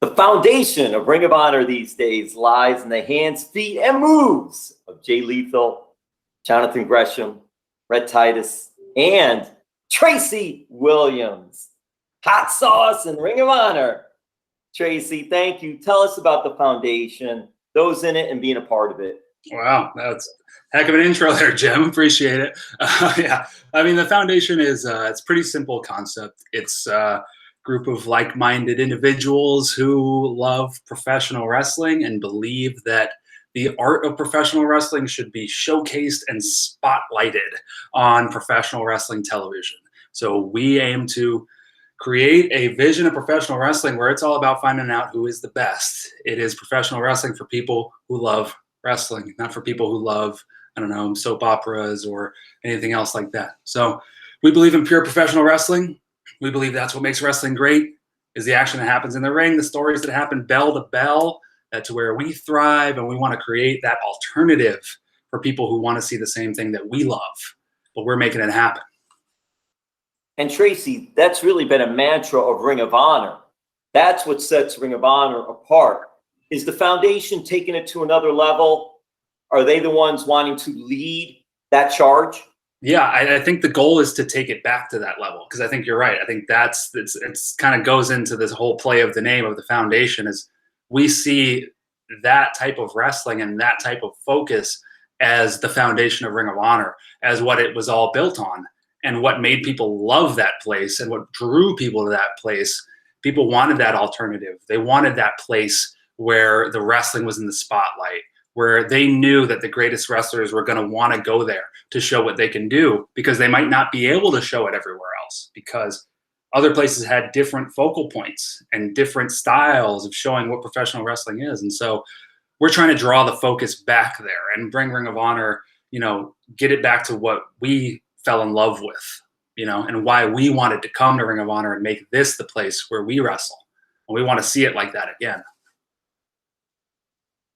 The foundation of Ring of Honor these days lies in the hands, feet, and moves of Jay Lethal, Jonathan Gresham, Rhett Titus, and Tracy Williams. Hot sauce in Ring of Honor. Tracy, thank you. Tell us about the foundation, those in it, and being a part of it. Wow, that's a heck of an intro there, Jim. Appreciate it. Yeah, I mean, the foundation is it's a pretty simple concept. It's group of like-minded individuals who love professional wrestling and believe that the art of professional wrestling should be showcased and spotlighted on professional wrestling television. So we aim to create a vision of professional wrestling where it's all about finding out who is the best. It is professional wrestling for people who love wrestling, not for people who love, I don't know, soap operas or anything else like that. So we believe in pure professional wrestling. We believe that's what makes wrestling great, is the action that happens in the ring, the stories that happen bell to bell. That's where we thrive, and we want to create that alternative for people who want to see the same thing that we love, but we're making it happen. And Tracy, that's really been a mantra of Ring of Honor. That's what sets Ring of Honor apart. Is the foundation taking it to another level? Are they the ones wanting to lead that charge? Yeah, I think the goal is to take it back to that level, because I think you're right. I think it's kind of goes into this whole play of the name of the foundation, is we see that type of wrestling and that type of focus as the foundation of Ring of Honor, as what it was all built on and what made people love that place and what drew people to that place. People wanted that alternative. They wanted that place where the wrestling was in the spotlight, where they knew that the greatest wrestlers were going to want to go there to show what they can do, because they might not be able to show it everywhere else, because other places had different focal points and different styles of showing what professional wrestling is. And so we're trying to draw the focus back there and bring Ring of Honor, get it back to what we fell in love with, and why we wanted to come to Ring of Honor and make this the place where we wrestle. And we want to see it like that again.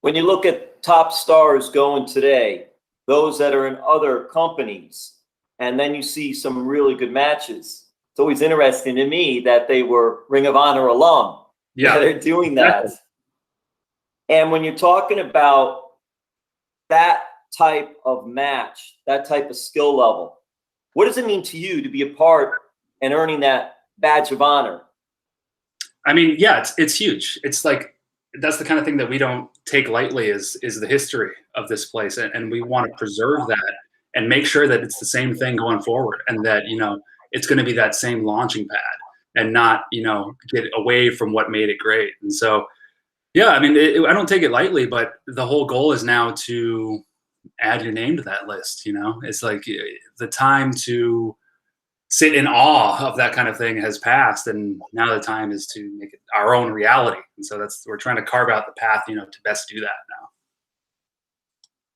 When you look at top stars going today, those that are in other companies, and then you see some really good matches, it's always interesting to me that they were Ring of Honor alum. Yeah, they're doing that. Exactly. And when you're talking about that type of match, that type of skill level, what does it mean to you to be a part and earning that badge of honor? I mean, yeah, it's huge. It's like, that's the kind of thing that we don't take lightly, is the history of this place. And we want to preserve that and make sure that it's the same thing going forward, and that, it's going to be that same launching pad and not, get away from what made it great. And so, yeah, I mean, I don't take it lightly, but the whole goal is now to add your name to that list. It's like the time to sit in awe of that kind of thing has passed, and now the time is to make it our own reality. And so we're trying to carve out the path, to best do that now.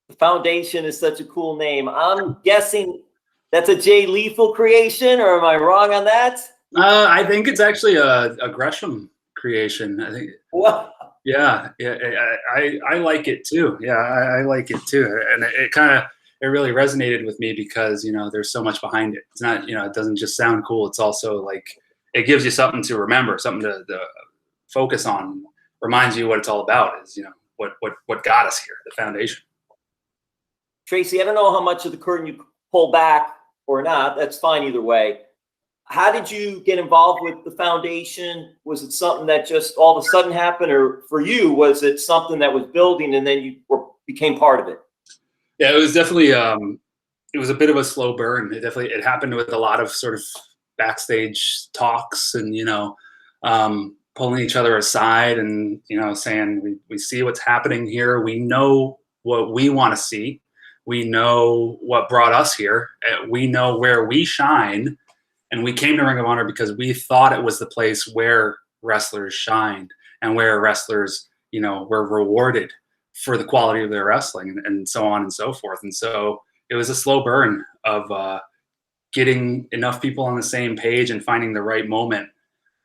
The foundation is such a cool name. I'm guessing that's a Jay Lethal creation, or am I wrong on that? I think it's actually a Gresham creation. I think. What? Yeah, I like it too. Yeah, I like it too, and it really resonated with me because, there's so much behind it. It's not, it doesn't just sound cool. It's also like, it gives you something to remember, something to focus on, reminds you what it's all about, is, what got us here, the foundation. Tracy, I don't know how much of the curtain you pull back or not. That's fine either way. How did you get involved with the foundation? Was it something that just all of a sudden happened, or for you, was it something that was building and then you became part of it? Yeah, it was definitely, it was a bit of a slow burn. It happened with a lot of sort of backstage talks and, pulling each other aside and, saying, we see what's happening here. We know what we want to see. We know what brought us here. We know where we shine. And we came to Ring of Honor because we thought it was the place where wrestlers shined and where wrestlers, were rewarded for the quality of their wrestling, and so on and so forth. And so it was a slow burn of getting enough people on the same page and finding the right moment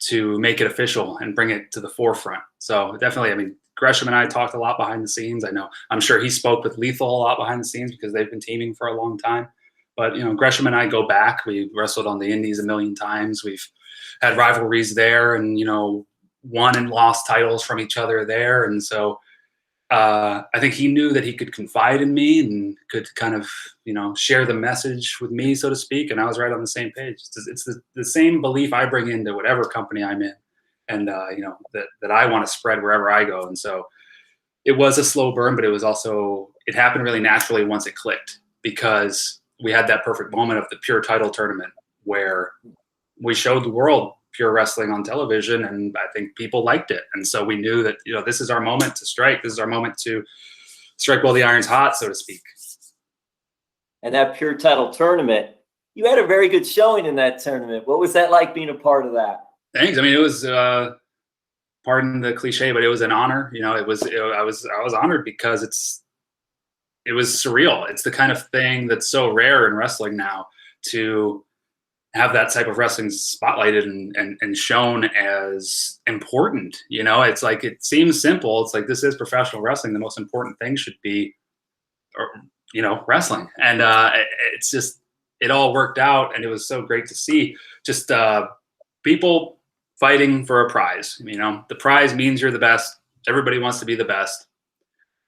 to make it official and bring it to the forefront. So definitely, I mean, Gresham and I talked a lot behind the scenes. I'm sure he spoke with Lethal a lot behind the scenes because they've been teaming for a long time. But, Gresham and I go back. We wrestled on the indies a million times. We've had rivalries there, and, won and lost titles from each other there. And so I think he knew that he could confide in me and could kind of, share the message with me, so to speak. And I was right on the same page. It's the same belief I bring into whatever company I'm in, and that I want to spread wherever I go. And so it was a slow burn, but it happened really naturally once it clicked, because we had that perfect moment of the Pure title tournament where we showed the world Pure Wrestling on television, and I think people liked it. And so we knew that, this is our moment to strike. This is our moment to strike while the iron's hot, so to speak. And that Pure title tournament, you had a very good showing in that tournament. What was that like being a part of that? Thanks. I mean, it was, pardon the cliche, but it was an honor. I was honored because it was surreal. It's the kind of thing that's so rare in wrestling now, to have that type of wrestling spotlighted and shown as important. It's like, it seems simple. It's like, this is professional wrestling. The most important thing should be, wrestling. And it's just, it all worked out, and it was so great to see just people fighting for a prize. The prize means you're the best. Everybody wants to be the best.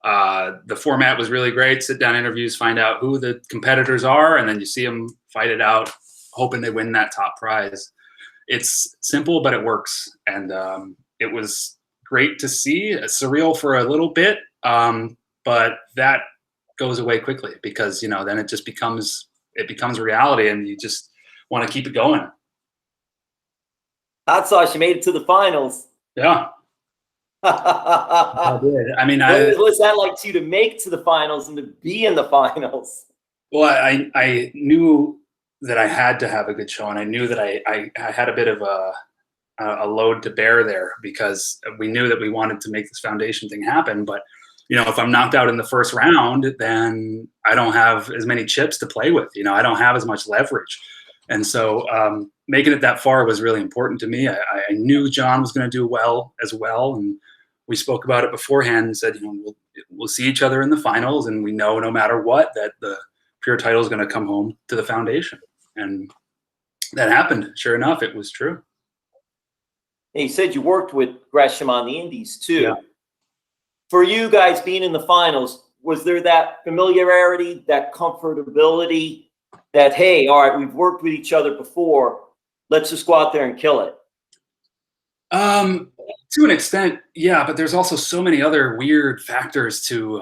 The format was really great. Sit down interviews, find out who the competitors are, and then you see them fight it out, hoping they win that top prize. It's simple, but it works. And it was great to see. Surreal for a little bit, but that goes away quickly, because then it just becomes reality, and you just want to keep it going. S.O.S, you made it to the finals. Yeah. I did. I mean, what was that like to make it to the finals and to be in the finals? Well, I knew that I had to have a good show, and I knew that I had a bit of a load to bear there, because we knew that we wanted to make this foundation thing happen. But if I'm knocked out in the first round, then I don't have as many chips to play with. I don't have as much leverage. And so making it that far was really important to me. I knew John was going to do well as well. And we spoke about it beforehand and said, we'll see each other in the finals. And we know no matter what, that the Pure title is going to come home to the foundation. And that happened. Sure enough, it was true. And you said you worked with Gresham on the Indies too. Yeah. For you guys being in the finals, was there that familiarity, that comfortability, that, hey, all right, we've worked with each other before, let's just go out there and kill it? To an extent, yeah, but there's also so many other weird factors to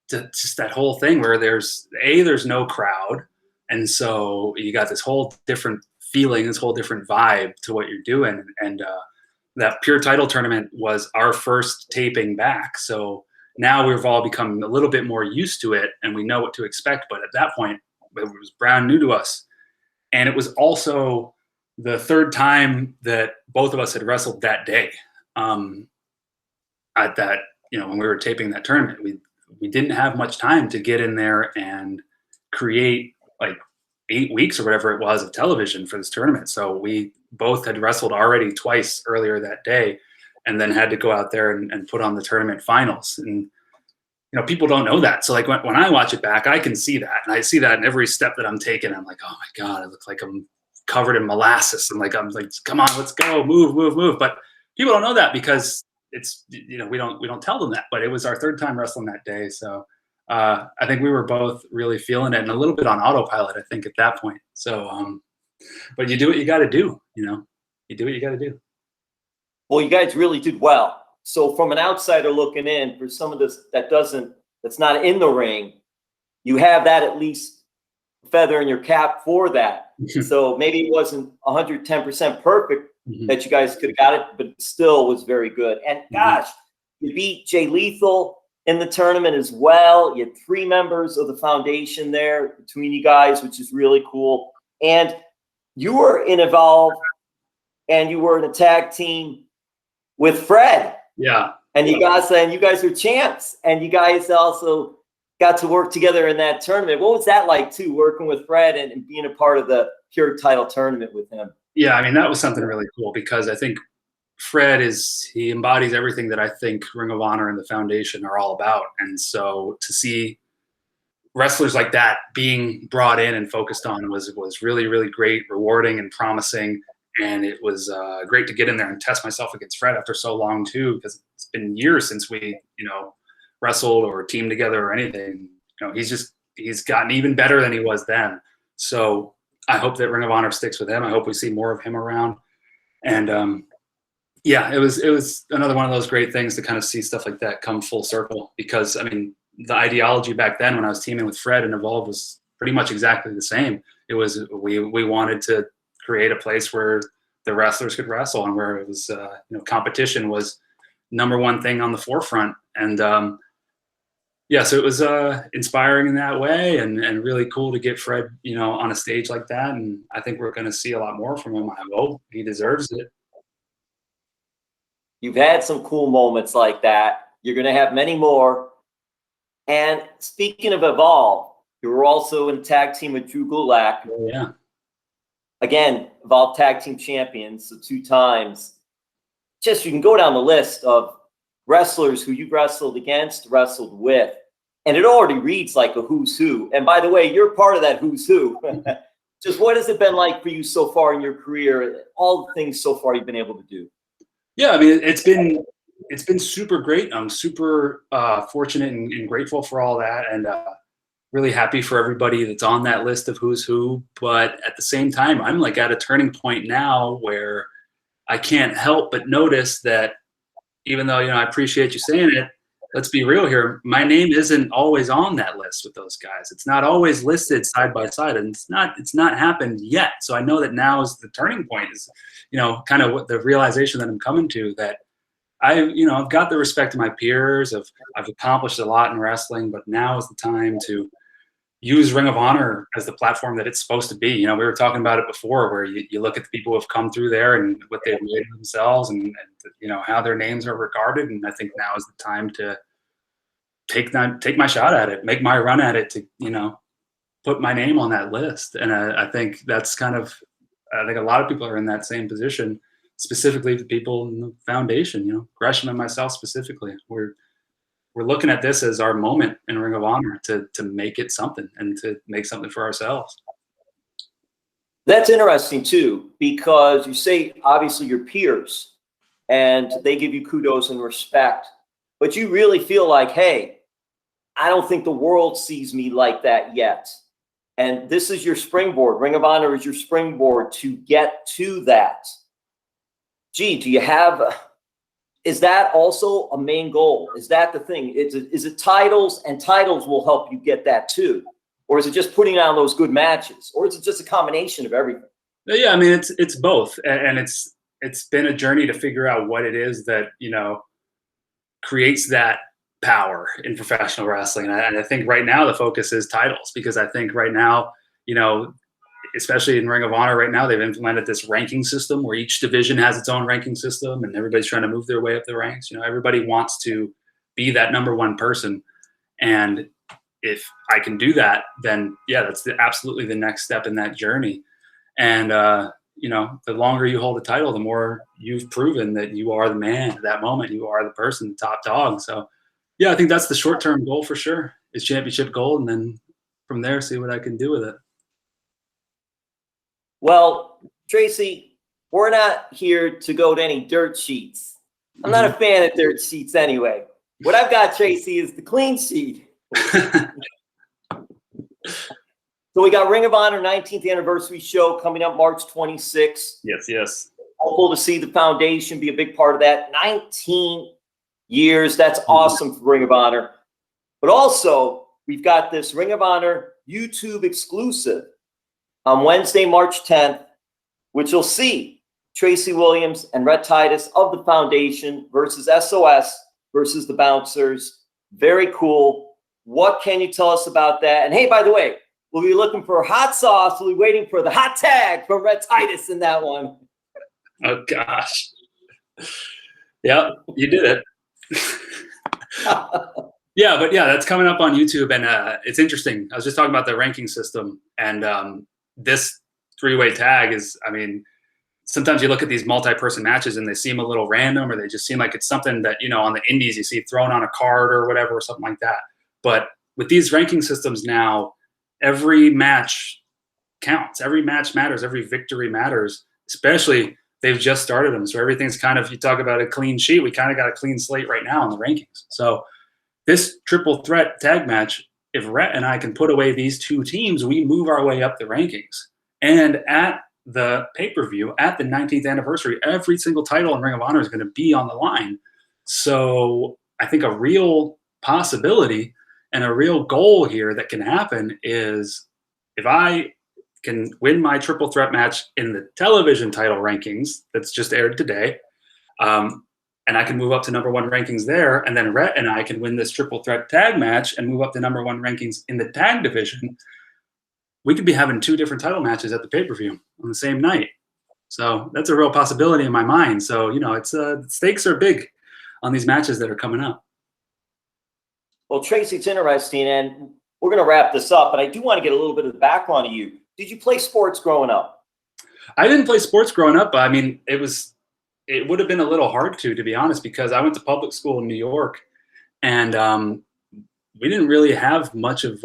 just that whole thing, where there's no crowd, and so you got this whole different feeling, this whole different vibe to what you're doing. And that Pure title tournament was our first taping back, so now we've all become a little bit more used to it, and we know what to expect. But at that point, it was brand new to us. And it was also the third time that both of us had wrestled that day. At that, when we were taping that tournament, we didn't have much time to get in there and create like 8 weeks or whatever it was of television for this tournament. So we both had wrestled already twice earlier that day, and then had to go out there and put on the tournament finals. And people don't know that. So like when I watch it back, I can see that, and I see that in every step that I'm taking. I'm like, oh my God, I look like I'm covered in molasses. I'm like, come on, let's go, move. But people don't know that, because it's, we don't tell them that. But it was our third time wrestling that day, so I think we were both really feeling it, and a little bit on autopilot, I think, at that point. So, but you do what you got to do. You do what you got to do. Well, you guys really did well. So from an outsider looking in, for some of this that's not in the ring, you have that at least feather in your cap for that. So maybe it wasn't 110% perfect that you guys could have got it, but it still was very good. And gosh, you beat Jay Lethal in the tournament as well. You had 3 members of the foundation there between you guys, which is really cool. And you were in Evolve, and you were in a tag team with Fred. Yeah. And you guys are champs, and you guys also got to work together in that tournament. What was that like too, working with Fred and being a part of the Pure title tournament with him? Yeah, I mean, that was something really cool, because I think Fred he embodies everything that I think Ring of Honor and the foundation are all about. And so to see wrestlers like that being brought in and focused on was really, really great, rewarding, and promising. And it was great to get in there and test myself against Fred after so long too, because it's been years since we, wrestled or teamed together or anything. He's gotten even better than he was then. So I hope that Ring of Honor sticks with him. I hope we see more of him around. And yeah, it was another one of those great things to kind of see stuff like that come full circle, because I mean, the ideology back then when I was teaming with Fred and Evolve was pretty much exactly the same. It was we wanted to create a place where the wrestlers could wrestle and where it was competition was number one thing on the forefront. And yeah, so it was inspiring in that way, and really cool to get Fred on a stage like that. And I think we're going to see a lot more from him. I hope he deserves it. You've had some cool moments like that. You're going to have many more. And speaking of Evolve, you were also in a tag team with Drew Gulak. Oh, yeah. Again, Evolve Tag Team Champions, so 2 times. Just you can go down the list of wrestlers who you wrestled against, wrestled with, and it already reads like a who's who. And by the way, you're part of that who's who. Just what has it been like for you so far in your career? All the things so far you've been able to do. Yeah, I mean, it's been super great. I'm super fortunate and grateful for all that, and really happy for everybody that's on that list of who's who. But at the same time, I'm like at a turning point now where I can't help but notice that even though, I appreciate you saying it, let's be real here. My name isn't always on that list with those guys. It's not always listed side by side, and it's not happened yet. So I know that now is the turning point, is, kind of what the realization that I'm coming to, that I've got the respect of my peers. I've accomplished a lot in wrestling, but now is the time to use Ring of Honor as the platform that it's supposed to be. We were talking about it before, where you look at the people who have come through there and what they've made of themselves, and how their names are regarded. And I think now is the time to take my shot at it, make my run at it, to put my name on that list. And I think that's I think a lot of people are in that same position, specifically the people in the foundation. Gresham and myself specifically, we're looking at this as our moment in Ring of Honor to make it something, and to make something for ourselves. That's interesting too, because you say obviously your peers and they give you kudos and respect, but you really feel like, hey, I don't think the world sees me like that yet. And this is your springboard. Ring of Honor is your springboard to get to that. Gee, do you have... Is that also a main goal? Is that the thing? Is it titles, and titles will help you get that too? Or is it just putting on those good matches? Or is it just a combination of everything? Yeah, I mean, it's both. And it's been a journey to figure out what it is that, creates that power in professional wrestling. And I think right now the focus is titles, because I think right now, especially in Ring of Honor right now, they've implemented this ranking system where each division has its own ranking system, and everybody's trying to move their way up the ranks. Everybody wants to be that number one person. And if I can do that, then yeah, that's absolutely the next step in that journey. And, the longer you hold a title, the more you've proven that you are the man at that moment. You are the person, the top dog. So yeah, I think that's the short-term goal for sure, is championship gold. And then from there, see what I can do with it. Well, Tracy, we're not here to go to any dirt sheets. I'm not a fan of dirt sheets anyway. What I've got, Tracy, is the clean sheet. So we got Ring of Honor 19th anniversary show coming up March 26th. Yes. Hopeful to see the foundation be a big part of that. 19 years. That's awesome for Ring of Honor. But also, we've got this Ring of Honor YouTube exclusive on Wednesday, March 10th, which you'll see Tracy Williams and Rhett Titus of the Foundation versus S.O.S. versus the Bouncers. Very cool. What can you tell us about that? And hey, by the way, we'll be looking for hot sauce. We'll be waiting for the hot tag from Rhett Titus in that one. Oh, gosh. Yeah, you did it. Yeah, but yeah, that's coming up on YouTube. And it's interesting. I was just talking about the ranking system. And this three-way tag is, I mean, sometimes you look at these multi-person matches and they seem a little random, or they just seem like it's something that, on the indies you see thrown on a card or whatever, or something like that. But with these ranking systems now, every match counts. Every match matters. Every victory matters. especially they've just started them. So everything's kind of, you talk about a clean sheet, we kind of got a clean slate right now in the rankings. So this triple threat tag match, if Rhett and I can put away these two teams, we move our way up the rankings. And at the pay-per-view, at the 19th anniversary, every single title in Ring of Honor is going to be on the line. So I think a real possibility and a real goal here that can happen is if I can win my triple threat match in the television title rankings that's just aired today, and I can move up to #1 rankings there, and then Rhett and I can win this triple threat tag match and move up to #1 rankings in the tag division, we could be having 2 different title matches at the pay-per-view on the same night. So that's a real possibility in my mind. So, you know, it's stakes are big on these matches that are coming up. Well, Tracy, it's interesting, and we're going to wrap this up, but I do want to get a little bit of the background of you. Did you play sports growing up? I didn't play sports growing up, but I mean, it would have been a little hard to be honest, because I went to public school in New York, and we didn't really have much of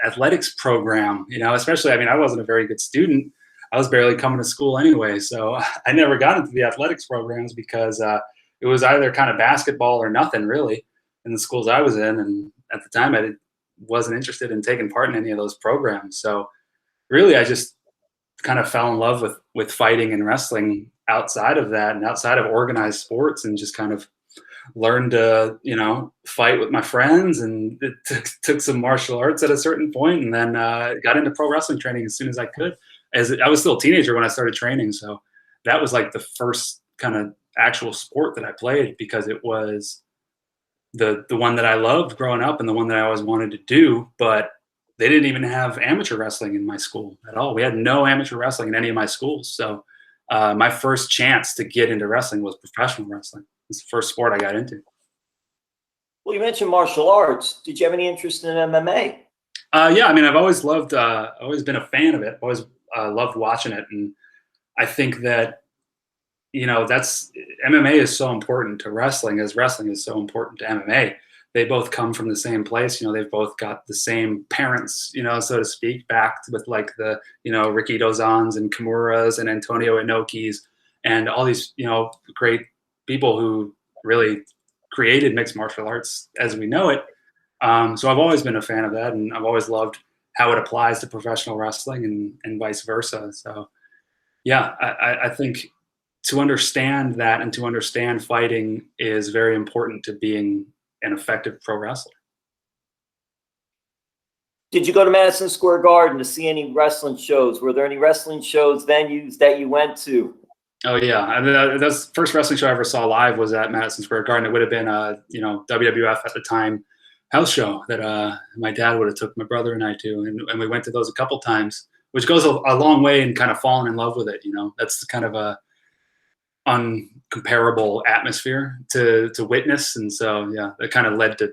athletics program, you know, especially, I mean, I wasn't a very good student. I was barely coming to school anyway. So I never got into the athletics programs because it was either kind of basketball or nothing really in the schools I was in. And at the time I wasn't interested in taking part in any of those programs. So really, I just kind of fell in love with fighting and wrestling outside of that and outside of organized sports, and just kind of learned to, you know, fight with my friends, and it took some martial arts at a certain point, and then got into pro wrestling training as soon as I could. As I was still a teenager when I started training, so that was like the first kind of actual sport that I played, because it was the one that I loved growing up and the one that I always wanted to do. But they didn't even have amateur wrestling in my school at all. We had no amateur wrestling in any of my schools. So my first chance to get into wrestling was professional wrestling. It's the first sport I got into. Well, you mentioned martial arts. Did you have any interest in MMA? Yeah, I mean, I've always loved, always been a fan of it. Always loved watching it, and I think that, you know, that's MMA is so important to wrestling as wrestling is so important to MMA. They both come from the same place. You know, they've both got the same parents, you know, so to speak, backed with like the, you know, Ricky Dozans and Kimuras and Antonio Inokis and all these, you know, great people who really created mixed martial arts as we know it. So I've always been a fan of that, and I've always loved how it applies to professional wrestling and vice versa. So yeah, I think to understand that and to understand fighting is very important to being an effective pro wrestler. Did you go to Madison Square Garden to see any wrestling shows? Were there any wrestling shows, venues that you went to? Oh yeah, I mean, that's the first wrestling show I ever saw live was at Madison Square Garden. It would have been you know, WWF at the time house show that my dad would have took my brother and I to, and we went to those a couple times, which goes a long way in kind of falling in love with it. You know, that's kind of a uncomparable atmosphere to witness, and so yeah, that kind of led to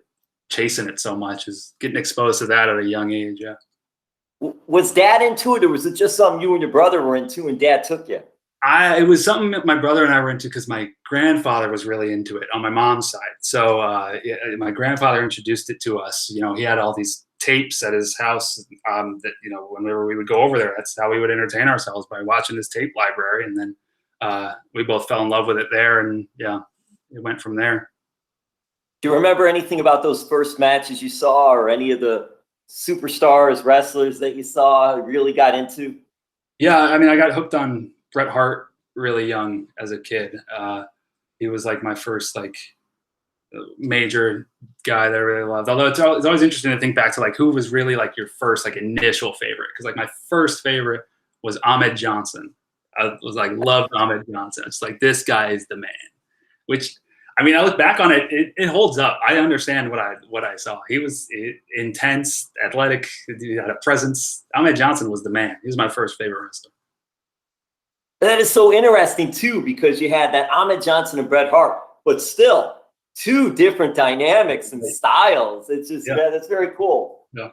chasing it so much, is getting exposed to that at a young age. Yeah. Was Dad into it, or was it just something you and your brother were into and Dad took you? It was something that my brother and I were into because my grandfather was really into it on my mom's side. So my grandfather introduced it to us. You know, he had all these tapes at his house that, you know, whenever we would go over there, that's how we would entertain ourselves, by watching this tape library. And then we both fell in love with it there, and yeah, it went from there. Do you remember anything about those first matches you saw, or any of the superstars, wrestlers that you saw, really got into? Yeah, I mean, I got hooked on Bret Hart really young as a kid. He was like my first like major guy that I really loved. Although it's always interesting to think back to like who was really like your first like initial favorite, because like my first favorite was Ahmed Johnson. I was like loved Ahmed Johnson. It's like, this guy is the man. Which, I mean, I look back on it, it holds up. I understand what I saw. He was intense, athletic, he had a presence. Ahmed Johnson was the man. He was my first favorite wrestler. That is so interesting too, because you had that Ahmed Johnson and Bret Hart, but still two different dynamics and styles. It's just, yeah, that's very cool. Yeah.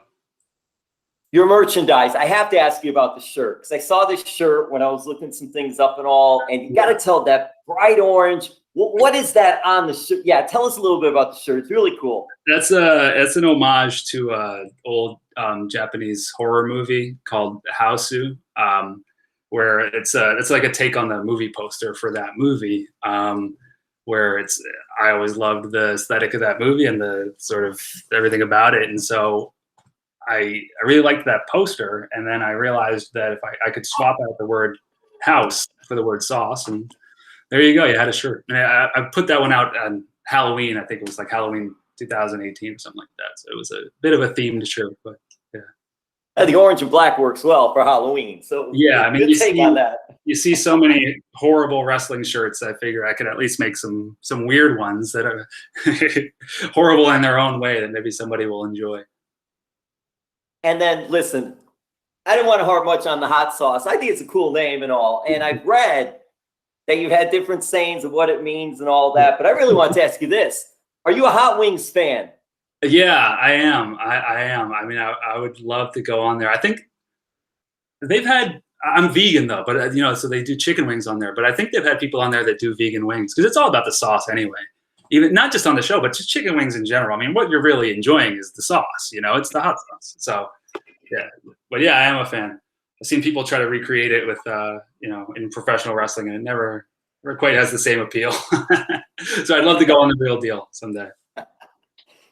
Your merchandise, I have to ask you about the shirt, because I saw this shirt when I was looking some things up and all, and you got to tell that bright orange. What is that on the shirt? Yeah, tell us a little bit about the shirt. It's really cool. That's an homage to an old Japanese horror movie called Houseu, where it's like a take on the movie poster for that movie, where I always loved the aesthetic of that movie and the sort of everything about it. And so I really liked that poster. And then I realized that if I could swap out the word house for the word sauce, and there you go, you had a shirt. And I put that one out on Halloween. I think it was like Halloween 2018 or something like that. So it was a bit of a themed shirt, but yeah. The orange and black works well for Halloween. So yeah, I mean, you see so many horrible wrestling shirts. I figure I could at least make some weird ones that are horrible in their own way that maybe somebody will enjoy. And then listen, I didn't want to harp much on the hot sauce. I think it's a cool name and all. And I've read that you've had different sayings of what it means and all that. But I really want to ask you this. Are you a Hot Wings fan? Yeah, I am. I am. I mean, I would love to go on there. I think they've had, I'm vegan though, but so they do chicken wings on there. But I think they've had people on there that do vegan wings because it's all about the sauce anyway. Even not just on the show, but just chicken wings in general. I mean, what you're really enjoying is the sauce. It's the hot sauce. So yeah, but yeah, I am a fan. I've seen people try to recreate it with, in professional wrestling, and it never quite has the same appeal. So I'd love to go on the real deal someday.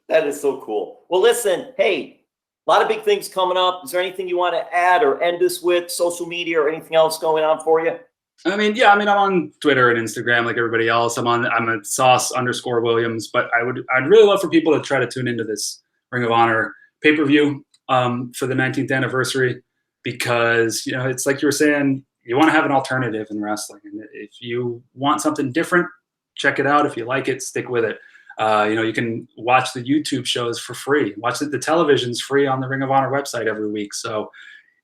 That is so cool. Well, listen, hey, a lot of big things coming up. Is there anything you want to add or end us with, social media or anything else going on for you? I mean, yeah, I'm on Twitter and Instagram like everybody else. I'm at Sauce_Williams, but I'd really love for people to try to tune into this Ring of Honor pay-per-view for the 19th anniversary, because it's like you were saying, you want to have an alternative in wrestling, and if you want something different, check it out. If you like it, stick with it. You can watch the YouTube shows for free. Watch the television's free on the Ring of Honor website every week. So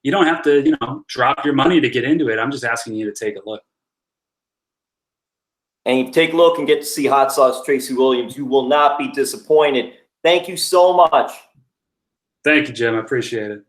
you don't have to, drop your money to get into it. I'm just asking you to take a look. And you take a look and get to see Hot Sauce Tracy Williams. You will not be disappointed. Thank you so much. Thank you, Jim. I appreciate it.